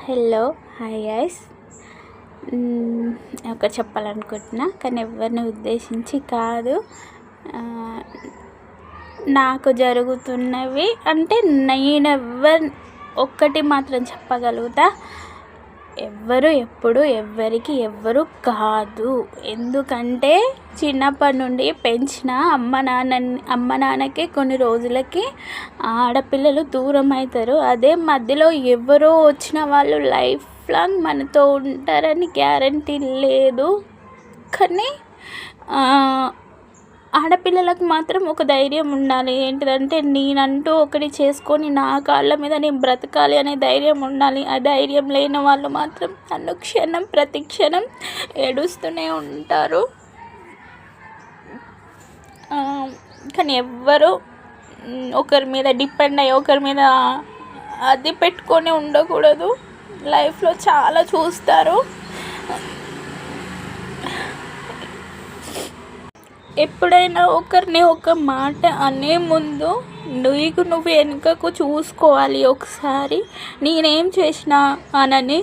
Hello hi guys. ఒకటి చెప్పాలనుకుంటున్నా కానీ ఎవరిని ఉద్దేశించి కాదు. నాకు జరుగుతున్నవి అంటే ఒక్కటి మాత్రం చెప్పగలుగుతా, ఎవ్వరు ఎప్పుడు ఎవ్వరికి ఎవ్వరు కాదు. ఎందుకంటే చిన్నప్పటి నుండి పెంచిన అమ్మ నాన్నకి కొన్ని రోజులకి ఆడపిల్లలు దూరం అవుతారు. అదే మధ్యలో ఎవరో వచ్చిన వాళ్ళు లైఫ్ లాంగ్ మనతో ఉంటారని గ్యారంటీ లేదు. కానీ ఆడపిల్లలకు మాత్రం ఒక ధైర్యం ఉండాలి. ఏంటిదంటే నేనంటూ ఒకటి చేసుకొని నా కాళ్ళ మీద నేను బ్రతకాలి అనే ధైర్యం ఉండాలి. ఆ ధైర్యం లేని వాళ్ళు మాత్రం ప్రతి క్షణం ఏడుస్తూనే ఉంటారు. కానీ ఎవ్వరు ఒకరి మీద డిపెండ్ అయ్యి ఒకరి మీద అది పెట్టుకొని ఉండకూడదు. లైఫ్లో చాలా చూస్తారు. ఎప్పుడైనా ఒకరిని ఒక మాట అనే ముందు నువ్వు వెనుకకు చూసుకోవాలి. ఒకసారి నేనేం చేసినా అనని